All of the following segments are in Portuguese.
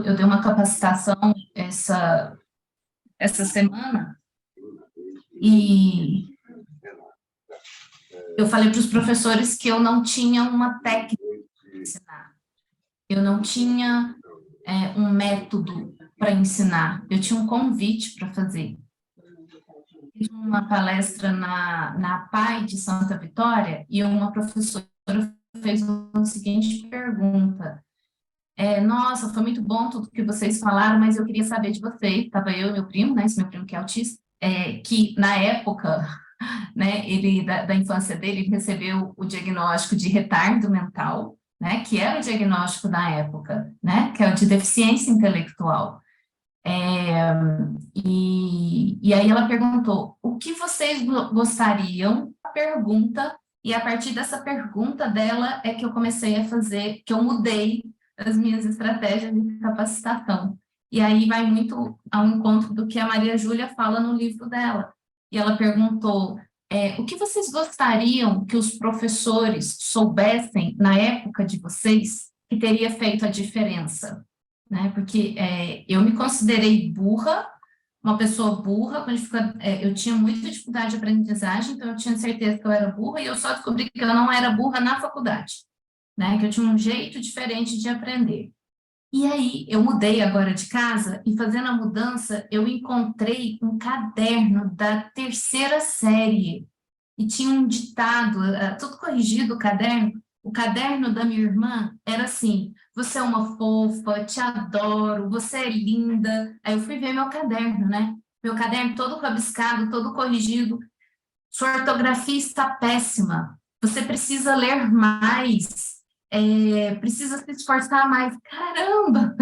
eu dei uma capacitação essa semana e eu falei para os professores que eu não tinha uma técnica para ensinar, eu não tinha um método para ensinar, eu tinha um convite para fazer. Fiz uma palestra na APAE de Santa Vitória e uma professora fez a seguinte pergunta: nossa, foi muito bom tudo que vocês falaram, mas eu queria saber de você. Estava eu e meu primo, né, esse meu primo que é autista, que na época, né, ele, da infância dele, ele recebeu o diagnóstico de retardo mental, né, que era o diagnóstico da época, né, que é o de deficiência intelectual. E aí ela perguntou, o que vocês gostariam? A pergunta, e a partir dessa pergunta dela é que eu comecei a fazer, que eu mudei as minhas estratégias de capacitação. E aí vai muito ao encontro do que a Maria Júlia fala no livro dela. E ela perguntou, o que vocês gostariam que os professores soubessem na época de vocês que teria feito a diferença? Né? Porque eu me considerei burra, uma pessoa burra, eu tinha muita dificuldade de aprendizagem, então eu tinha certeza que eu era burra, e eu só descobri que eu não era burra na faculdade, né? Que eu tinha um jeito diferente de aprender. E aí, eu mudei agora de casa, e fazendo a mudança, eu encontrei um caderno da terceira série, e tinha um ditado, tudo corrigido o caderno da minha irmã era assim, você é uma fofa, te adoro, você é linda. Aí eu fui ver meu caderno, né? Meu caderno todo rabiscado, todo corrigido. Sua ortografia está péssima, você precisa ler mais, precisa se esforçar mais. Caramba!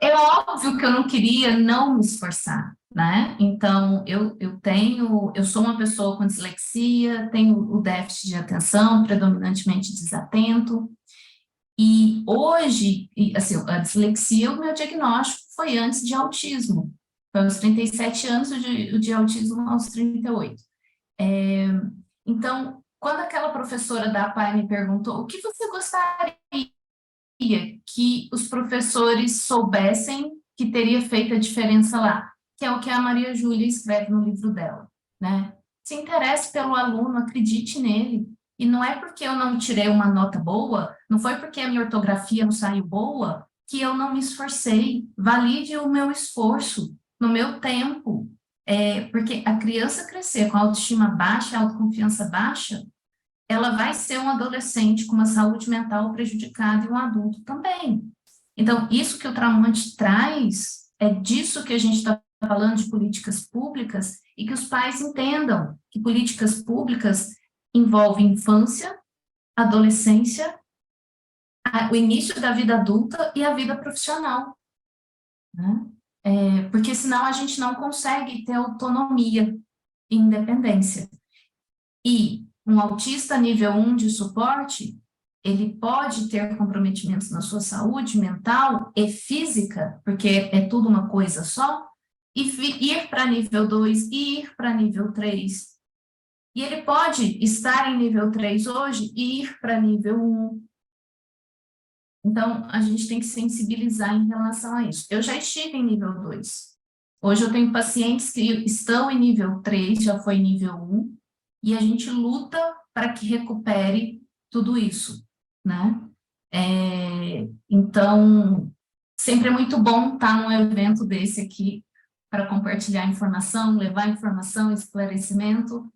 É óbvio que eu não queria não me esforçar, né? Então, eu sou uma pessoa com dislexia, tenho o déficit de atenção, predominantemente desatento, e hoje, assim, a dislexia, o meu diagnóstico foi antes de autismo, foi aos 37 anos, o de autismo aos 38. Então, quando aquela professora da APAE me perguntou, o que você gostaria que os professores soubessem que teria feito a diferença lá, que é o que a Maria Júlia escreve no livro dela, né? Se interesse pelo aluno, acredite nele. E não é porque eu não tirei uma nota boa, não foi porque a minha ortografia não saiu boa, que eu não me esforcei. Valide o meu esforço, no meu tempo. Porque a criança crescer com a autoestima baixa, a autoconfiança baixa, ela vai ser um adolescente com uma saúde mental prejudicada e um adulto também. Então, isso que o Tramonte traz, é disso que a gente está falando de políticas públicas, e que os pais entendam que políticas públicas envolvem infância, adolescência, o início da vida adulta e a vida profissional, né? Porque senão a gente não consegue ter autonomia e independência. E um autista nível 1 de suporte, ele pode ter comprometimentos na sua saúde mental e física, porque é tudo uma coisa só, e ir para nível 2 e ir para nível 3. E ele pode estar em nível 3 hoje e ir para nível 1. Então, a gente tem que sensibilizar em relação a isso. Eu já estive em nível 2. Hoje eu tenho pacientes que estão em nível 3, já foi nível 1, e a gente luta para que recupere tudo isso, né? Então, sempre é muito bom estar num evento desse aqui para compartilhar informação, levar informação, esclarecimento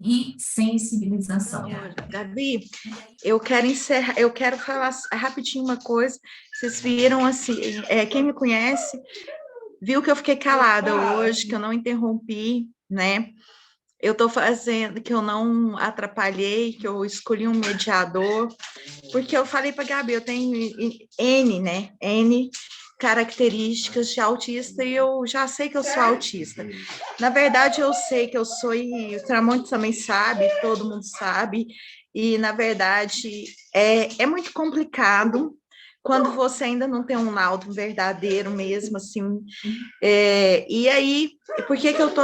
e sensibilização. Gabi, eu quero falar rapidinho uma coisa. Vocês viram assim, quem me conhece viu que eu fiquei calada hoje, que eu não interrompi, né? Eu estou fazendo, que eu não atrapalhei, que eu escolhi um mediador, porque eu falei para a Gabi, eu tenho N, né? N características de autista, e eu já sei que eu sou autista. Na verdade, eu sei que eu sou, e o Tramonte também sabe, todo mundo sabe, e, na verdade, é muito complicado quando você ainda não tem um laudo verdadeiro mesmo, assim. E aí, por que eu estou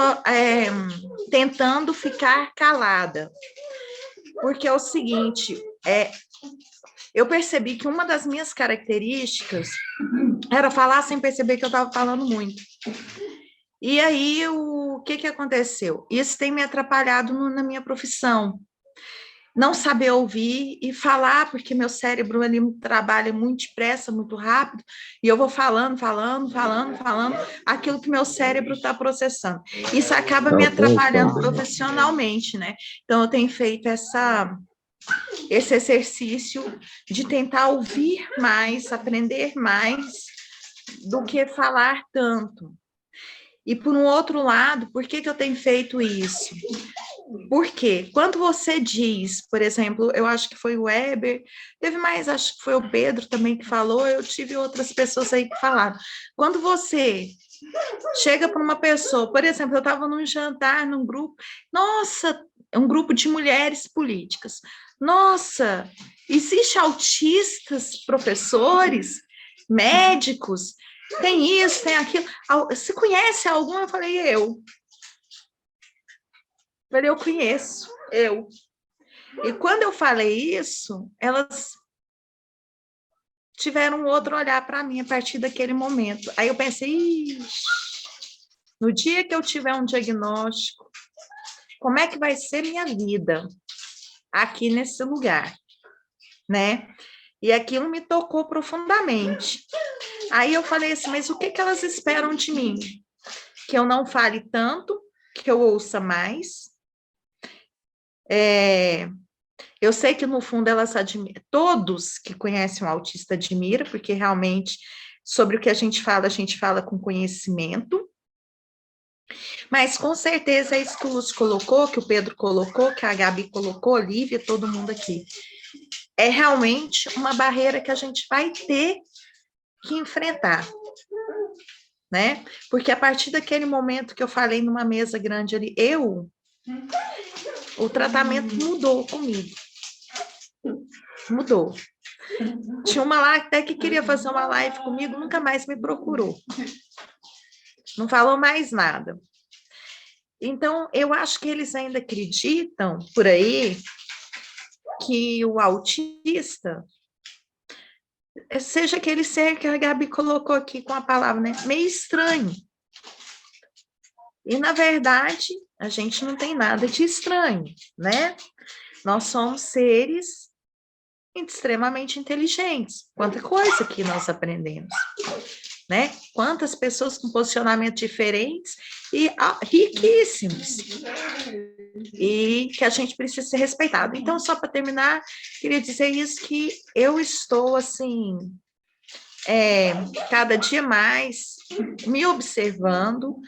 tentando ficar calada? Porque é o seguinte, eu percebi que uma das minhas características era falar sem perceber que eu estava falando muito. E aí, o que aconteceu? Isso tem me atrapalhado na minha profissão. Não saber ouvir e falar, porque meu cérebro ele trabalha muito depressa, muito rápido, e eu vou falando, aquilo que meu cérebro está processando. Isso acaba me atrapalhando profissionalmente, né? Então, eu tenho feito esse exercício de tentar ouvir mais, aprender mais, do que falar tanto. E, por um outro lado, por que eu tenho feito isso? Porque quando você diz, por exemplo, eu acho que foi o Weber, teve mais, acho que foi o Pedro também que falou, eu tive outras pessoas aí que falaram. Quando você chega para uma pessoa, por exemplo, eu estava num jantar, num grupo, nossa, é um grupo de mulheres políticas. Nossa, existe autistas, professores, médicos, tem isso, tem aquilo. Você conhece algum? Eu falei, eu conheço, eu. E quando eu falei isso, elas tiveram outro olhar para mim a partir daquele momento. Aí eu pensei, no dia que eu tiver um diagnóstico, como é que vai ser minha vida aqui nesse lugar, né? E aquilo me tocou profundamente. Aí eu falei assim, mas o que elas esperam de mim? Que eu não fale tanto, que eu ouça mais. Eu sei que, no fundo, elas admiram, todos que conhecem um autista admiram, porque realmente, sobre o que a gente fala com conhecimento. Mas, com certeza, é isso que o Lúcio colocou, que o Pedro colocou, que a Gabi colocou, a Lívia, todo mundo aqui. É realmente uma barreira que a gente vai ter que enfrentar, né? Porque a partir daquele momento que eu falei numa mesa grande ali, o tratamento mudou comigo. Mudou. Tinha uma lá até que queria fazer uma live comigo, nunca mais me procurou. Não falou mais nada. Então, eu acho que eles ainda acreditam, por aí, que o autista seja aquele ser que a Gabi colocou aqui com a palavra, né? Meio estranho. E, na verdade, a gente não tem nada de estranho, né? Nós somos seres extremamente inteligentes. Quanta coisa que nós aprendemos, né? Quantas pessoas com posicionamentos diferentes e riquíssimos. E que a gente precisa ser respeitado. Então, só para terminar, queria dizer isso, que eu estou, assim, cada dia mais me observando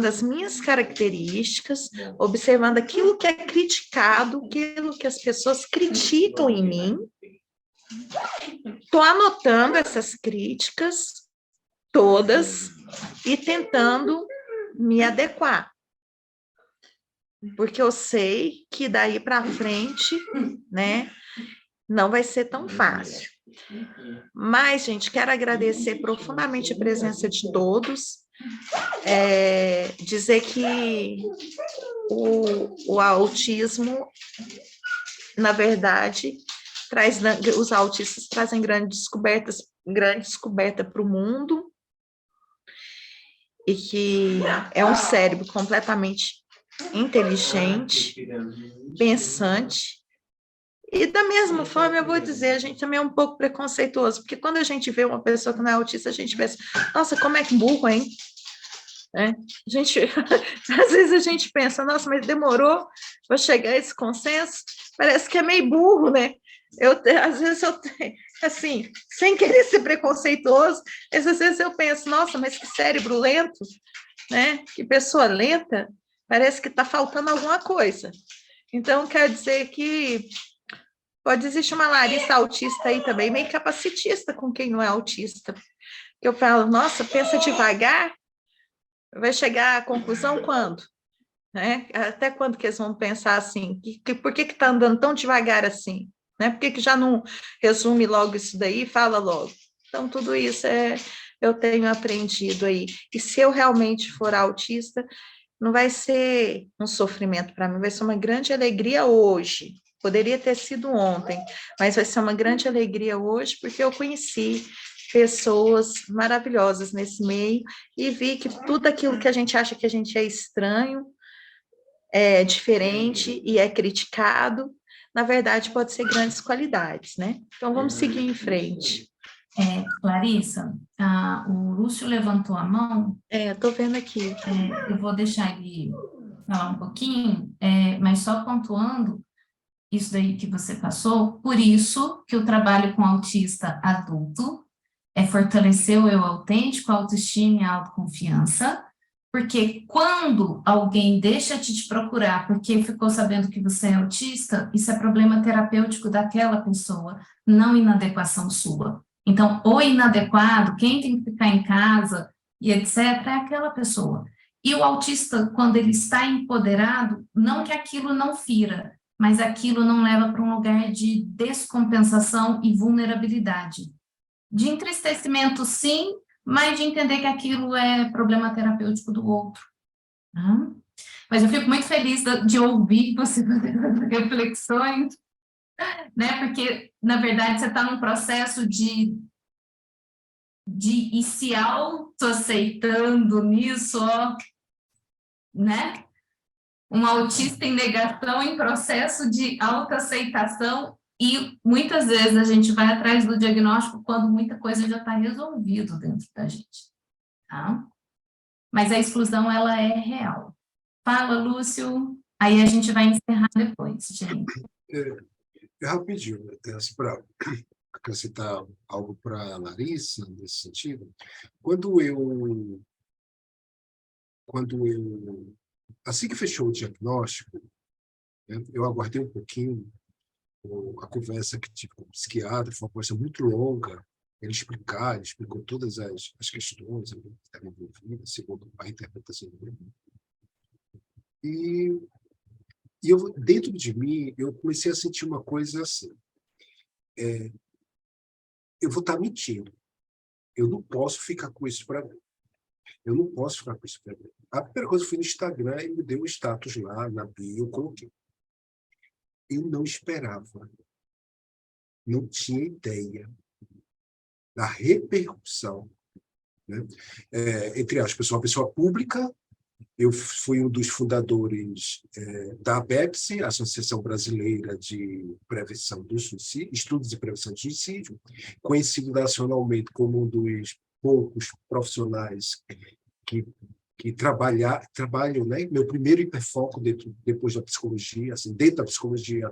as minhas características, observando aquilo que é criticado, aquilo que as pessoas criticam em mim. Estou anotando essas críticas todas e tentando me adequar. Porque eu sei que daí para frente, né, não vai ser tão fácil. Mas, gente, quero agradecer profundamente a presença de todos, dizer que o autismo, na verdade, os autistas trazem grande descoberta para o mundo, e que é um cérebro completamente inteligente, pensante. E, da mesma forma, eu vou dizer, a gente também é um pouco preconceituoso, porque quando a gente vê uma pessoa que não é autista, a gente pensa, nossa, como é que burro, hein? Às vezes a gente pensa, nossa, mas demorou para chegar a esse consenso, parece que é meio burro, né? Às vezes eu tenho, assim, sem querer ser preconceituoso, às vezes eu penso, nossa, mas que cérebro lento, né? Que pessoa lenta, parece que está faltando alguma coisa. Então, quer dizer que pode existir uma Larissa autista aí também, meio capacitista com quem não é autista. Eu falo, nossa, pensa devagar, vai chegar à conclusão quando? Né? Até quando que eles vão pensar assim? Por que está andando tão devagar assim? Né? Por que já não resume logo isso daí e fala logo? Então, tudo isso eu tenho aprendido aí. E se eu realmente for autista, não vai ser um sofrimento para mim, vai ser uma grande alegria hoje, Poderia ter sido ontem, mas vai ser uma grande alegria hoje, porque eu conheci pessoas maravilhosas nesse meio e vi que tudo aquilo que a gente acha que a gente é estranho, é diferente e é criticado, na verdade pode ser grandes qualidades, né? Então vamos seguir em frente. Clarissa, o Lúcio levantou a mão. Estou vendo aqui. Eu vou deixar ele falar um pouquinho, mas só pontuando isso daí que você passou, por isso que o trabalho com autista adulto é fortalecer o eu autêntico, a autoestima e a autoconfiança, porque quando alguém deixa de te procurar porque ficou sabendo que você é autista, isso é problema terapêutico daquela pessoa, não inadequação sua. Então, o inadequado, quem tem que ficar em casa e etc., é aquela pessoa. E o autista, quando ele está empoderado, não que aquilo não fira, mas aquilo não leva para um lugar de descompensação e vulnerabilidade. De entristecimento, sim, mas de entender que aquilo é problema terapêutico do outro. Tá? Mas eu fico muito feliz de ouvir você fazer reflexões, né? Porque, na verdade, você está num processo de ir se autoaceitando nisso, ó, né? Um autista em negação, em processo de autoaceitação, e muitas vezes a gente vai atrás do diagnóstico quando muita coisa já está resolvida dentro da gente, tá? Mas a exclusão, ela é real. Fala, Lúcio, aí a gente vai encerrar depois, gente. Rapidinho, para acrescentar algo para a Larissa, nesse sentido, quando eu assim que fechou o diagnóstico, né, eu aguardei um pouquinho. A conversa que tive com o psiquiatra foi uma conversa muito longa. Ele explicou todas as questões que estavam envolvidas, segundo a interpretação dele. E eu, dentro de mim, eu comecei a sentir uma coisa assim. Eu vou estar mentindo. Eu não posso ficar com isso para mim. Eu não posso ficar com isso para mim. A primeira coisa, eu fui no Instagram e me deu um status lá, na bio, eu coloquei. Eu não esperava, não tinha ideia da repercussão, né? Entre aspas, eu sou uma pessoa pública, eu fui um dos fundadores da ABEPS, Associação Brasileira de Prevenção do Suicídio, Estudos de Prevenção do Suicídio, conhecido nacionalmente como um dos poucos profissionais que trabalham, né? Meu primeiro hiperfoco depois da psicologia, assim, dentro da psicologia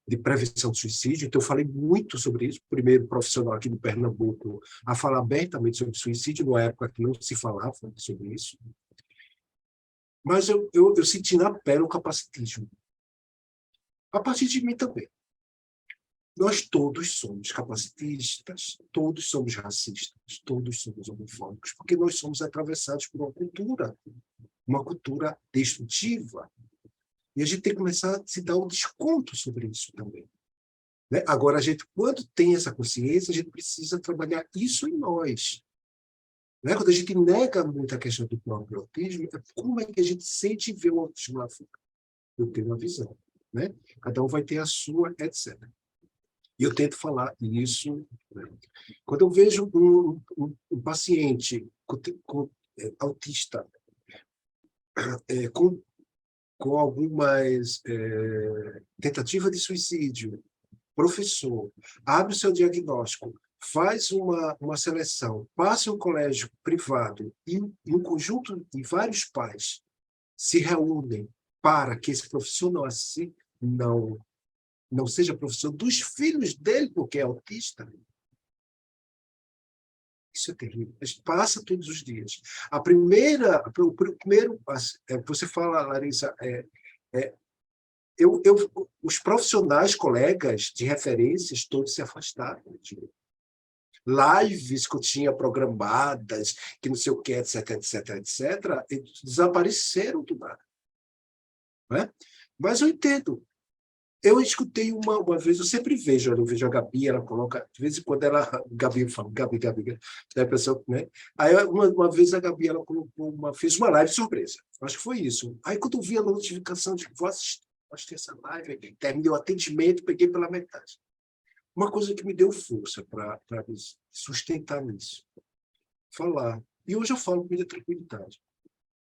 de prevenção do suicídio. Então, eu falei muito sobre isso, primeiro profissional aqui no Pernambuco a falar abertamente sobre suicídio, numa época que não se falava sobre isso. Mas eu senti na pele o capacitismo. A partir de mim também. Nós todos somos capacitistas, todos somos racistas, todos somos homofóbicos, porque nós somos atravessados por uma cultura destrutiva. E a gente tem que começar a se dar um desconto sobre isso também, né? Agora, a gente, quando tem essa consciência, a gente precisa trabalhar isso em nós, né? Quando a gente nega muito a questão do próprio autismo, como é que a gente sente e vê o autismo lá fora? Eu tenho uma visão, né? Cada um vai ter a sua, etc. E eu tento falar isso, né? Quando eu vejo um paciente autista com algumas tentativa de suicídio, professor, abre o seu diagnóstico, faz uma seleção, passa em um colégio privado e um conjunto de vários pais se reúnem para que esse professor não seja professor dos filhos dele, porque é autista. Isso é terrível. A gente passa todos os dias. O primeiro, você fala, Larissa, os profissionais, colegas de referências, todos se afastaram de mim. Lives que eu tinha programadas, que não sei o que, etc, etc, etc, desapareceram do nada. Né? Mas eu entendo. Eu escutei uma vez, eu sempre vejo a Gabi, ela coloca, de vez em quando Gabi fala, Gabi, a pessoa, né? Aí uma vez a Gabi, ela fez uma live surpresa, acho que foi isso. Aí quando eu vi a notificação, de vou assistir, Acho que essa live, terminei o atendimento, peguei pela metade. Uma coisa que me deu força para me sustentar nisso, falar. E hoje eu falo com muita tranquilidade.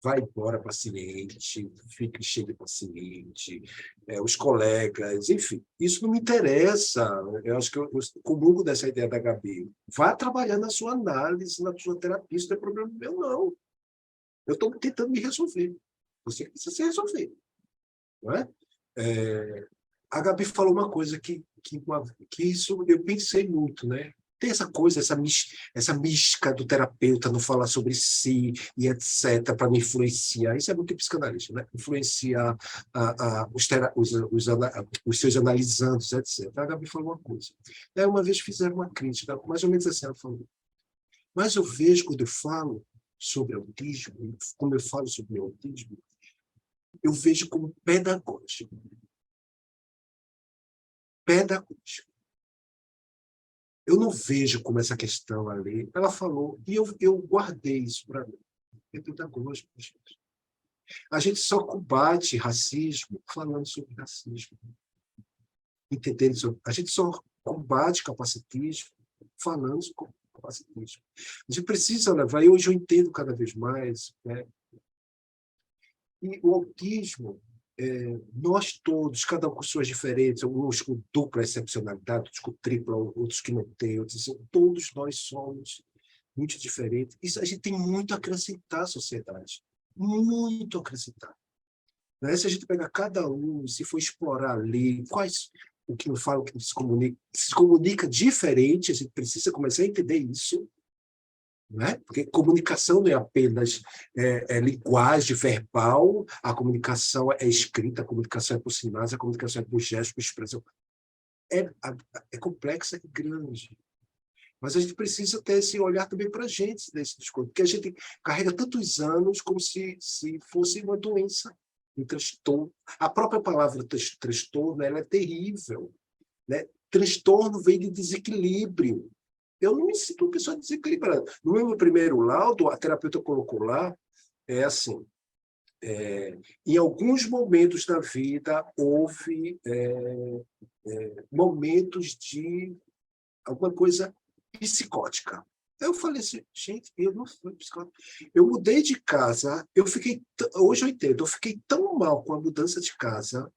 Vai embora paciente, fique cheio de paciente, os colegas, enfim, isso não me interessa. Eu acho que eu comungo dessa ideia da Gabi. Vá trabalhar na sua análise, na sua terapia, isso não é problema meu, não. Eu estou tentando me resolver. Você precisa se resolver. Não é? A Gabi falou uma coisa que isso eu pensei muito, né? Tem essa coisa, essa mística do terapeuta não falar sobre si e etc., para me influenciar. Isso é muito psicanalista, né? Influenciar os seus analisandos, etc. A Gabi falou uma coisa. Uma vez fizeram uma crítica, mais ou menos assim, ela falou. Mas eu vejo, quando eu falo sobre autismo, como eu falo sobre o autismo, eu vejo como pedagógico. Pedagógico. Eu não vejo como essa questão ali. Ela falou, e eu guardei isso para mim. É pedagógico, gente. A gente só combate racismo falando sobre racismo. Entendendo? A gente só combate capacitismo falando sobre capacitismo. A gente precisa levar, e hoje eu entendo cada vez mais, né? E o autismo, nós todos, cada um com suas diferentes, uns com dupla excepcionalidade, outros com tripla, outros que não têm, outros, todos nós somos muito diferentes. Isso, a gente tem muito a acrescentar à sociedade. Muito a acrescentar. Né? Se a gente pegar cada um, se for explorar ali, o que não fala, o que não se comunica diferente, a gente precisa começar a entender isso. Né? Porque comunicação não é apenas linguagem verbal, a comunicação é escrita, a comunicação é por sinais, a comunicação é por gestos, por expressão. É complexa e grande. Mas a gente precisa ter esse olhar também para a gente, desse discurso, porque a gente carrega tantos anos como se fosse uma doença, um transtorno. A própria palavra transtorno, ela é terrível. Né? Transtorno vem de desequilíbrio. Eu não me sinto uma pessoa desequilibrada. No meu primeiro laudo, a terapeuta colocou lá, assim, em alguns momentos da vida houve momentos de alguma coisa psicótica. Eu falei assim, gente, eu não fui psicótica. Eu mudei de casa, hoje eu entendo, eu fiquei tão mal com a mudança de casa,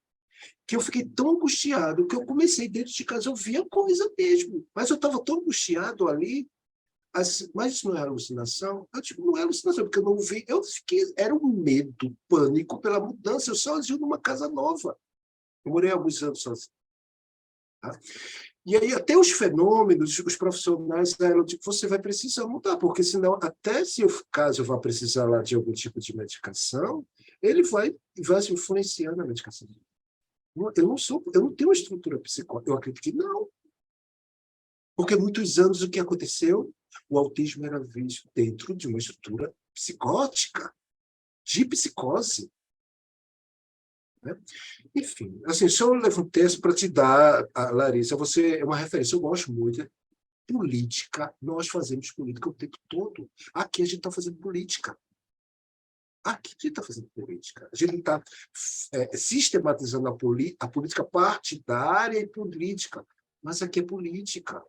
que eu fiquei tão angustiado que eu comecei dentro de casa, eu via coisa mesmo, mas eu estava tão angustiado ali, mas isso não é alucinação? Eu digo, não é alucinação, porque eu não vi, era um medo, pânico pela mudança, eu sozinho numa casa nova. Eu morei alguns anos sozinho. Tá? E aí até os fenômenos, os profissionais, eu digo, você vai precisar mudar, porque senão, até se caso eu vá precisar lá de algum tipo de medicação, ele vai se influenciar na medicação. Eu não tenho uma estrutura psicótica, eu acredito que não. Porque muitos anos o que aconteceu? O autismo era visto dentro de uma estrutura psicótica, de psicose. Né? Enfim, assim, só eu levantei isso para te dar, Larissa, você é uma referência, eu gosto muito. Política, nós fazemos política o tempo todo. Aqui a gente está fazendo política. Aqui a gente está fazendo política. A gente está sistematizando a política partidária e política. Mas aqui é política.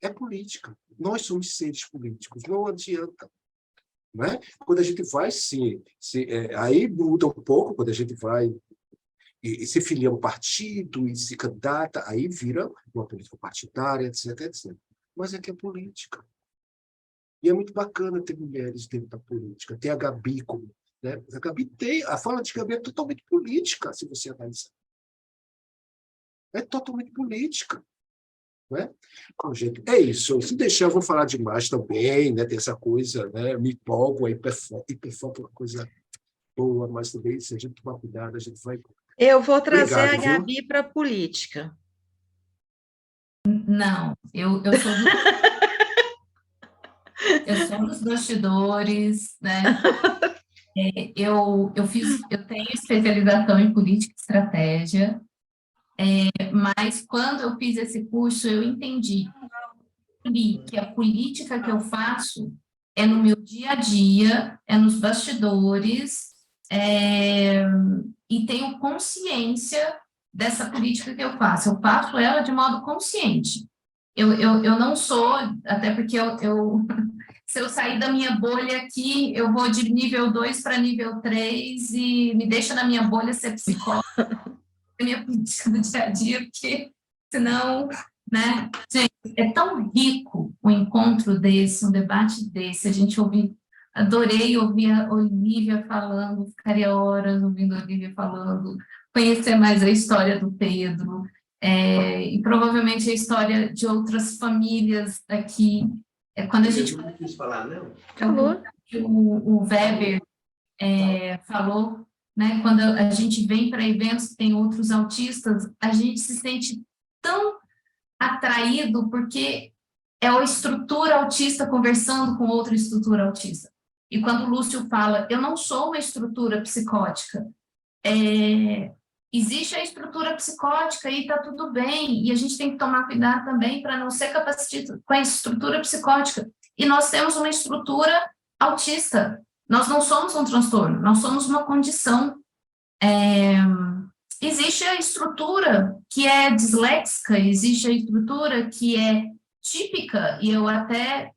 É política. Nós somos seres políticos. Não adianta. Não é? Quando a gente vai aí muda um pouco, quando a gente vai e se filia a um partido e se candidata, aí vira uma política partidária, etc, etc. Mas aqui é política. E é muito bacana ter mulheres dentro da política. Tem a Gabi como... Né? A fala de Gabi é totalmente política, se você analisar. É totalmente política. Né? Bom, gente, é isso. Se deixar, eu vou falar demais também, né? Tem essa coisa, né? Me empolgo, a hiperfoco é uma coisa boa, mas também, se a gente tomar cuidado, a gente vai... Eu vou trazer Obrigado, a Gabi para a política. Não, eu sou eu sou dos bastidores, né? Eu tenho especialização em política e estratégia, mas quando eu fiz esse curso, eu entendi que a política que eu faço é no meu dia a dia, é nos bastidores, e tenho consciência dessa política que eu faço ela de modo consciente. Eu não sou, até porque se eu sair da minha bolha aqui, eu vou de nível 2 para nível 3 e me deixa na minha bolha ser psicóloga, minha política do dia a dia, porque senão, né? Gente, é tão rico o encontro desse, um debate desse, a gente adorei ouvir a Olivia falando, ficaria horas ouvindo a Olivia falando, conhecer mais a história do Pedro, e provavelmente a história de outras famílias aqui. Quando a gente... Eu não quis falar, não. Falou. O Weber falou, né, quando a gente vem para eventos que tem outros autistas, a gente se sente tão atraído porque é a estrutura autista conversando com outra estrutura autista. E quando o Lúcio fala, eu não sou uma estrutura psicótica, existe a estrutura psicótica e está tudo bem, e a gente tem que tomar cuidado também para não ser capacitado com a estrutura psicótica. E nós temos uma estrutura autista, nós não somos um transtorno, nós somos uma condição. Existe a estrutura que é disléxica, existe a estrutura que é típica, e eu até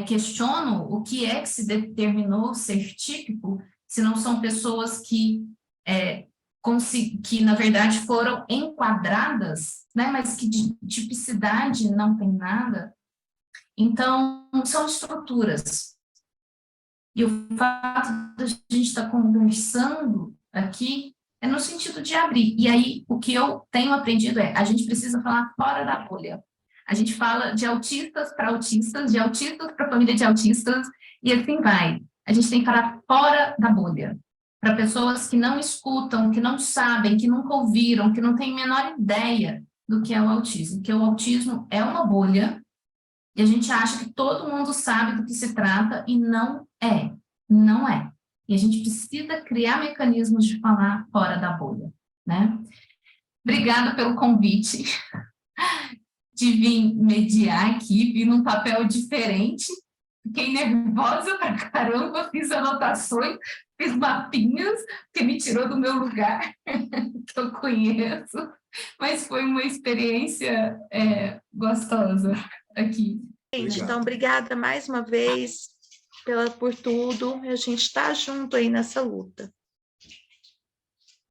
questiono o que é que se determinou ser típico, se não são pessoas que na verdade foram enquadradas, né, mas que de tipicidade não tem nada. Então, são estruturas. E o fato de a gente estar conversando aqui é no sentido de abrir. E aí, o que eu tenho aprendido a gente precisa falar fora da bolha. A gente fala de autistas para autistas, de autistas para família de autistas, e assim vai. A gente tem que falar fora da bolha. Para pessoas que não escutam, que não sabem, que nunca ouviram, que não têm a menor ideia do que é o autismo. Porque o autismo é uma bolha, e a gente acha que todo mundo sabe do que se trata, e não é. Não é. E a gente precisa criar mecanismos de falar fora da bolha, né? Obrigada pelo convite de vir mediar aqui, vir num papel diferente. Fiquei nervosa pra caramba, fiz anotações, fiz mapinhas, que me tirou do meu lugar, que eu conheço. Mas foi uma experiência gostosa aqui. Então, obrigada mais uma vez por tudo. A gente está junto aí nessa luta.